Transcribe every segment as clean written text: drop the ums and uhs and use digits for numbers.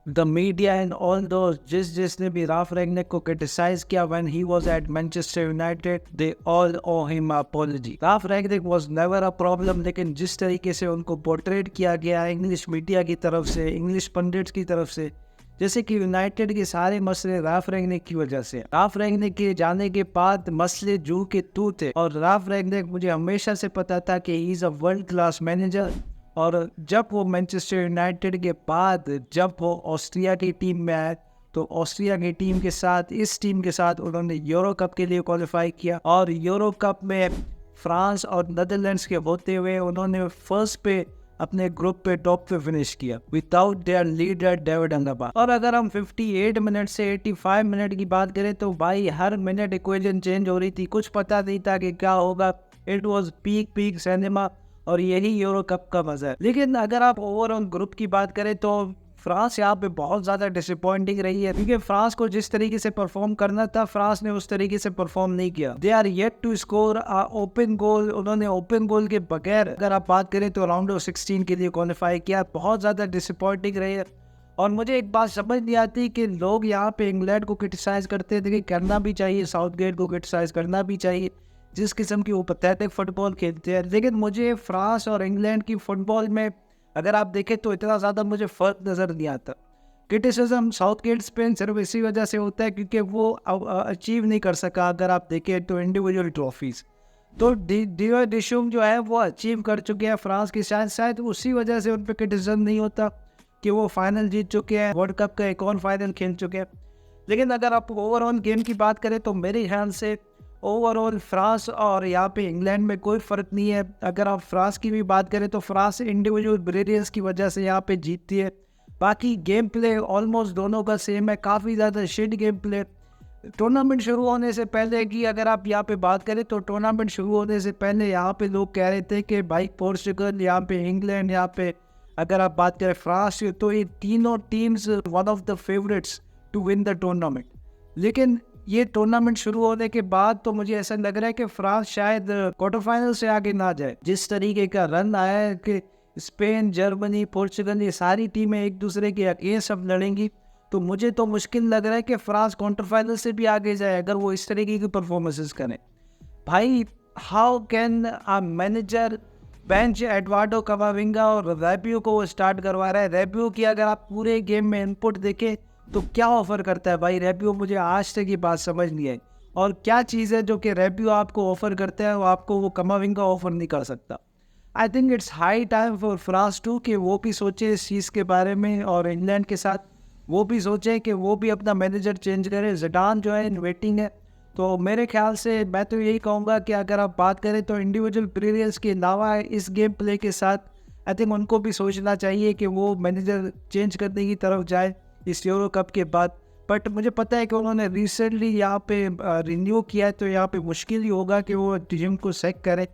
The media and all those जिसने भी Ralph Rangnick को क्रिटिसाइज किया when he was at Manchester United, they all owe him apology. Ralph Rangnick was never a problem, लेकिन जिस तरीके से उनको पोर्ट्रेट किया गया इंग्लिश मीडिया की तरफ से, इंग्लिश पंडिट्स की तरफ से, जैसे कि यूनाइटेड के सारे मसले राल्फ रैंगनिक की वजह से। राल्फ रैंगनिक के जाने के बाद मसले जू के तू थे, और राल्फ रैंगनिक मुझे हमेशा से पता था कि he is a world class manager. और जब वो मैनचेस्टर यूनाइटेड के बाद जब वो ऑस्ट्रिया की टीम में आए, तो ऑस्ट्रिया की टीम के साथ, इस टीम के साथ उन्होंने यूरो कप के लिए क्वालिफाई किया, और यूरो कप में फ्रांस और नेदरलैंड्स के होते हुए उन्होंने फर्स्ट पे अपने ग्रुप पे टॉप पे फिनिश किया विदाउट देयर लीडर डेविड अल्लाबा। और अगर हम 58 मिनट से 85 मिनट की बात करें तो भाई हर मिनट इक्वेशन चेंज हो रही थी, कुछ पता नहीं था कि क्या होगा। इट वाज पीक सिनेमा, और यही यूरो कप का मजा है। लेकिन अगर आप ओवरऑल ग्रुप की बात करें तो फ्रांस यहाँ पे बहुत ज़्यादा डिसअपॉइंटिंग रही है, क्योंकि फ्रांस को जिस तरीके से परफॉर्म करना था फ्रांस ने उस तरीके से परफॉर्म नहीं किया। They are yet to score open goal. उन्होंने ओपन गोल के बगैर अगर आप बात करें तो राउंड ऑफ 16 के लिए क्वालिफाई किया। बहुत ज़्यादा डिसअपॉइंटिंग रही है। और मुझे एक बात समझ नहीं आती कि लोग यहाँ पे इंग्लैंड को क्रिटिसाइज करते थे कि करना भी चाहिए, साउथगेट को क्रिटिसाइज करना भी चाहिए, जिस किस्म की वो पैथेटिक फुटबॉल खेलते हैं। लेकिन मुझे फ्रांस और इंग्लैंड की फुटबॉल में अगर आप देखें तो इतना ज़्यादा मुझे फ़र्क नज़र नहीं आता। क्रिटिसिज्म साउथगेट स्पेन सिर्फ इसी वजह से होता है क्योंकि वो अचीव नहीं कर सका। अगर आप देखें तो इंडिविजुअल ट्रॉफीज़, तो डियर डिशूम जो है वो अचीव कर चुके हैं फ्रांस की, शायद उसी वजह से उन पर क्रिटिसिज्म नहीं होता कि वो फाइनल जीत चुके हैं, वर्ल्ड कप का एक और फाइनल खेल चुके हैं। लेकिन अगर आप ओवरऑल गेम की बात करें तो मेरे ख्याल से ओवरऑल फ्रांस और यहाँ पे इंग्लैंड में कोई फ़र्क नहीं है। अगर आप फ्रांस की भी बात करें तो फ्रांस इंडिविजुअल ब्रिलियंस की वजह से यहाँ पे जीतती है। बाकी गेम प्ले ऑलमोस्ट दोनों का सेम है, काफ़ी ज़्यादा शिट गेम प्ले। टूर्नामेंट शुरू होने से पहले की अगर आप यहाँ पे बात करें तो टूर्नामेंट शुरू होने से पहले यहाँ पे लोग कह रहे थे कि भाई पोर्चुगल, यहाँ पे इंग्लैंड, यहाँ पे अगर आप बात करें फ्रांस, तो ये तीनों teams one of the favourites to win the tournament. लेकिन ये टूर्नामेंट शुरू होने के बाद तो मुझे ऐसा लग रहा है कि फ्रांस शायद क्वार्टर फाइनल से आगे ना जाए। जिस तरीके का रन आया है कि स्पेन, जर्मनी, पोर्चुगल, ये सारी टीमें एक दूसरे के अगेंस्ट अब लड़ेंगी, तो मुझे तो मुश्किल लग रहा है कि फ्रांस क्वार्टर फाइनल से भी आगे जाए अगर वो इस तरीके की परफॉर्मेंसेस करें। भाई how can a manager bench Eduardo Camavinga और रैबियो को वो स्टार्ट करवा रहा है। रैबियो की अगर आप पूरे गेम में इनपुट देखें तो क्या ऑफर करता है भाई रैबियो, मुझे आज तक ये बात समझ नहीं आई। और क्या चीज़ है जो कि रैबियो आपको ऑफर करता है वो आपको वो कमाविंगा ऑफर नहीं कर सकता। I think it's high time for France to कि वो भी सोचे इस चीज़ के बारे में, और इंग्लैंड के साथ वो भी सोचे कि वो भी अपना मैनेजर चेंज करे। ज़िडान जो है इन वेटिंग है। तो मेरे ख्याल से मैं तो यही कहूँगा कि अगर आप बात करें तो इंडिविजुअल ब्रिलियंस के अलावा इस गेम प्ले के साथ आई थिंक उनको भी सोचना चाहिए कि वो मैनेजर चेंज करने की तरफ जाए इस यूरो कप के बाद। बट मुझे पता है कि उन्होंने रिसेंटली यहाँ पे रिन्यू किया है, तो यहाँ पे मुश्किल ही होगा कि वो टीम को सेक करें।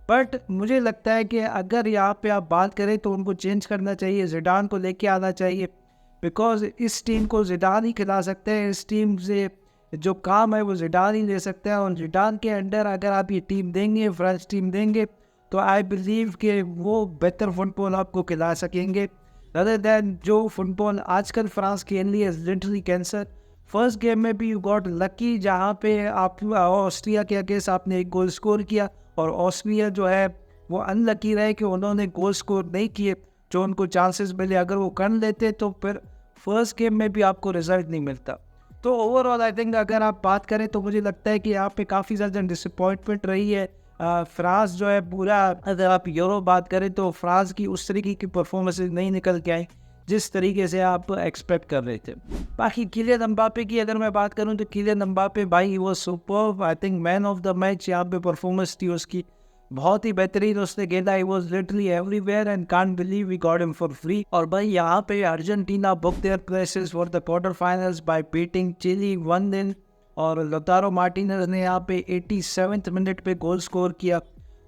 बट मुझे लगता है कि अगर यहाँ पे आप बात करें तो उनको चेंज करना चाहिए, ज़िडान को लेके आना चाहिए, बिकॉज इस टीम को ज़िडान ही खिला सकते हैं। इस टीम से जो काम है वो ज़िडान ही ले सकते हैं, और ज़िडान के अंडर अगर आप ये टीम देंगे, फ्रेंच टीम देंगे, तो आई बिलीव कि वो बेहतर फुटबॉल आपको खिला सकेंगे rather than जो फुटबॉल आजकल फ्रांस खेल रही है लिटरली कैंसर। फर्स्ट गेम में भी यू गॉट लकी, जहाँ पे आप ऑस्ट्रिया के अगेंस्ट आपने एक गोल स्कोर किया, और ऑस्ट्रिया जो है वो अनलकी रहे कि उन्होंने गोल स्कोर नहीं किए जो उनको चांसेस मिले। अगर वो कर लेते तो फिर फर्स्ट गेम में भी आपको रिजल्ट नहीं मिलता। तो ओवरऑल आई थिंक अगर आप बात करें तो मुझे लगता है कि यहाँ पे काफ़ी ज़्यादा डिसअपॉइंटमेंट रही है। फ्रांस जो है पूरा, अगर आप यूरो बात करें तो फ्रांस की उस तरीके की परफॉर्मेंसेज नहीं निकल के आई जिस तरीके से आप एक्सपेक्ट कर रहे थे। बाकी किलियन एम्बापे की अगर मैं बात करूं तो किलियन एम्बापे भाई वो superb, I think man of the match यहाँ पे परफॉर्मेंस थी उसकी, बहुत ही बेहतरीन उसने खेला। He was literally everywhere and can't believe we got him for free. और भाई यहाँ पे Argentina book their places for the quarter finals by beating Chile 1-0, और लोतारो मार्टिनेज ने यहाँ पे 87वें मिनट पे गोल स्कोर किया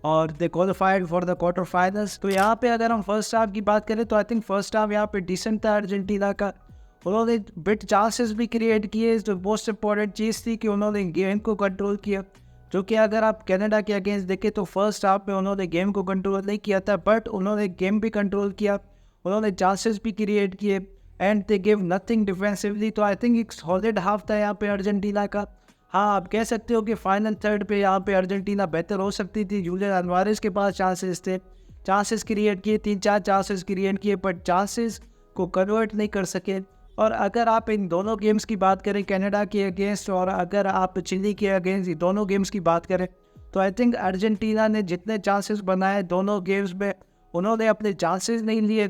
और they qualified for the quarter finals. तो यहाँ पे अगर हम फर्स्ट हाफ की बात करें तो आई थिंक फर्स्ट हाफ यहाँ पे डिसेंट था अर्जेंटीना का। उन्होंने बिट चांसेस भी क्रिएट किए, जो मोस्ट इंपॉर्टेंट चीज़ थी कि उन्होंने गेम को कंट्रोल किया, जो कि अगर आप कनाडा के अगेंस्ट देखें तो फर्स्ट हाफ में उन्होंने गेम को कंट्रोल नहीं किया था, बट उन्होंने गेम भी कंट्रोल किया, उन्होंने चांसेस भी क्रिएट किए। And they give nothing defensively. तो आई थिंक एक सॉलिड हाफ था यहाँ पे अर्जेंटीना का। हाँ, आप कह सकते हो कि फाइनल थर्ड पे यहाँ पे अर्जेंटीना बेहतर हो सकती थी। जूलियन अल्वारेज के पास चांसेस थे, चांसेस क्रिएट किए, 3-4 चांसेस क्रिएट किए, बट चांसेस को कन्वर्ट नहीं कर सके। और अगर आप इन दोनों गेम्स की बात करें, कनाडा के अगेंस्ट और अगर आप चिली के अगेंस्ट, ये दोनों गेम्स की बात करें, तो आई थिंक अर्जेंटीना ने जितने चांसेस बनाए दोनों गेम्स में, उन्होंने अपने चांसेस नहीं लिए।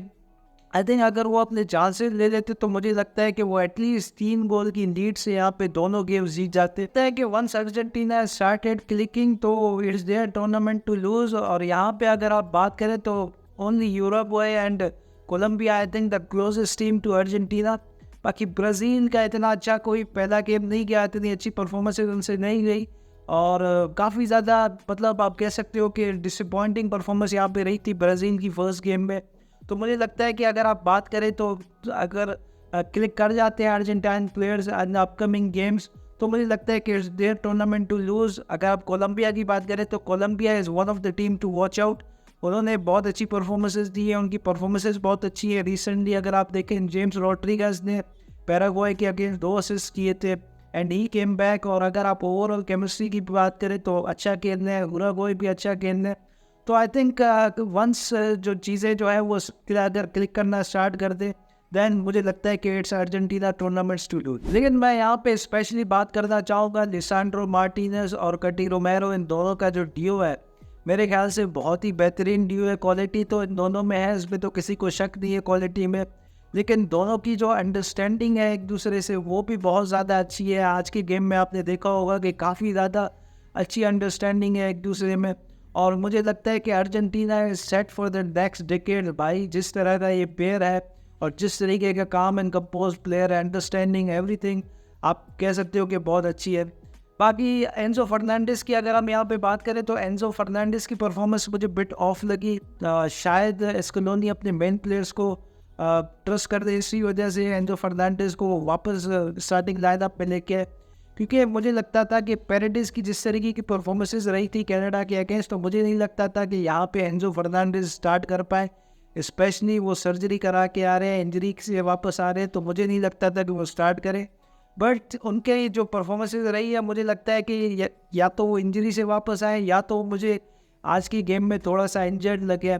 आई थिंक अगर वो अपने चांसेस ले लेते तो मुझे लगता है कि वो एटलीस्ट 3 गोल की लीड से यहाँ पे दोनों गेम्स जीत जाते। लगता है कि वंस अर्जेंटीना स्टार्टेड क्लिकिंग तो it's their tournament to lose. और यहाँ पे अगर आप बात करें तो only Uruguay and Colombia I think the closest team to Argentina. बाकी ब्राज़ील का इतना अच्छा कोई पहला गेम नहीं गया, इतनी अच्छी परफॉर्मेंसेज उनसे नहीं गई और काफ़ी ज़्यादा मतलब आप कह सकते हो कि डिसअपॉइंटिंग परफॉर्मेंस यहाँ पे रही थी ब्राज़ील की फर्स्ट गेम में। तो मुझे लगता है कि अगर आप बात करें तो अगर क्लिक कर जाते हैं Argentine players in upcoming games, तो मुझे लगता है कि it's their tournament to lose. अगर आप कोलंबिया की बात करें तो Colombia is one of the team to watch out. उन्होंने बहुत अच्छी परफॉर्मेंसेस दी है, उनकी परफॉर्मेंसेस बहुत अच्छी है। रिसेंटली अगर आप देखें, जेम्स रोड्रिगेज ने पैराग्वे के अगेंस्ट 2 असिस्ट किए थे एंड ही केम बैक। और अगर आप ओवरऑल केमिस्ट्री की बात करें तो अच्छा खेल रहे हैं, उरुग्वे भी अच्छा खेल रहे हैं। तो आई थिंक वंस जो चीज़ें जो है वो अगर क्लिक करना स्टार्ट कर दे, देन मुझे लगता है कि it's Argentina tournaments to lose. लेकिन मैं यहाँ पे स्पेशली बात करना चाहूँगा लिसांड्रो मार्टिनेज और कटी रोमेरो, इन दोनों का जो डियो है मेरे ख्याल से बहुत ही बेहतरीन डियो है। क्वालिटी तो इन दोनों में है, इसमें तो किसी को शक नहीं है क्वालिटी में, लेकिन दोनों की जो अंडरस्टैंडिंग है एक दूसरे से वो भी बहुत ज़्यादा अच्छी है। आज के गेम में आपने देखा होगा कि काफ़ी ज़्यादा अच्छी अंडरस्टैंडिंग है एक दूसरे में। और मुझे लगता है कि Argentina is set for the next decade. भाई जिस तरह का ये पेयर है और जिस तरीके का काम एंड कंपोज प्लेयर है, अंडरस्टैंडिंग एवरीथिंग आप कह सकते हो कि बहुत अच्छी है। बाकी एंजो फर्नांडिस की अगर हम यहाँ पे बात करें तो एंजो फर्नांडिस की परफॉर्मेंस मुझे बिट ऑफ लगी। शायद स्कलोनी अपने मेन प्लेयर्स को ट्रस्ट कर दे, इसी वजह से एंजो फर्नांडिस को वापस स्टार्टिंग लाइनअप में लेके आए। क्योंकि मुझे लगता था कि पेरेडिस की जिस तरीके की परफॉर्मेंसेस रही थी कनाडा के अगेंस्ट, तो मुझे नहीं लगता था कि यहाँ पे एंजो फर्नांडिस स्टार्ट कर पाए। स्पेशली वो सर्जरी करा के आ रहे हैं, इंजरी से वापस आ रहे हैं, तो मुझे नहीं लगता था कि वो स्टार्ट करें। बट उनके जो परफॉर्मेंसेस रही है मुझे लगता है कि या तो वो इंजरी से वापस आए या तो मुझे आज की गेम में थोड़ा सा इंजर्ड लगे।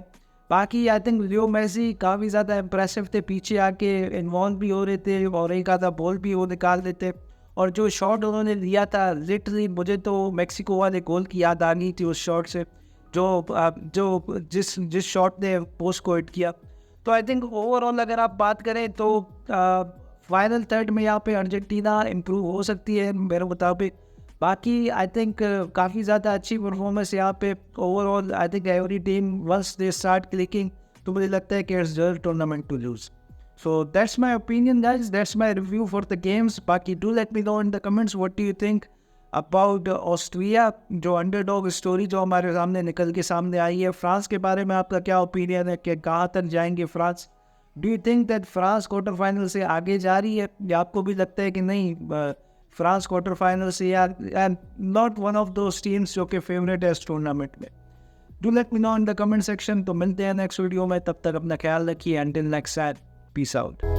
बाकी आई थिंक लियो मेसी काफ़ी ज़्यादा इंप्रेसिव थे, पीछे आके इन्वॉल्व भी हो रहे थे और एक आधा बॉल भी वो निकाल देते। और जो शॉट उन्होंने लिया था लिटरली मुझे तो मेक्सिको वाले गोल की याद आ गई थी उस शॉट से, जो जिस शॉट ने पोस्ट को हिट किया। तो आई थिंक ओवरऑल अगर आप बात करें तो फाइनल थर्ड में यहाँ पे अर्जेंटीना इम्प्रूव हो सकती है मेरे मुताबिक। बाकी आई थिंक काफ़ी ज़्यादा अच्छी परफॉर्मेंस यहाँ पे overall. I think every team once they start clicking, तो मुझे लगता है कि it's their tournament to lose. So that's my opinion, guys. That's my review for the games. बाकी do let me know in the comments what do you think about Austria, जो underdog story जो हमारे सामने निकल के सामने आई है। France के बारे में आपका क्या ओपिनियन है कि कहाँ तक जाएंगे France? Do you think that France quarter final से आगे जा रही है या आपको भी लगता है कि नहीं फ्रांस क्वार्टर फाइनल से या not one of those teams जो कि फेवरेट है इस टूर्नामेंट में? Do let me know in the comment section. तो मिलते हैं नेक्स्ट वीडियो में, तब तक अपना ख्याल रखिए। Until next time, peace out.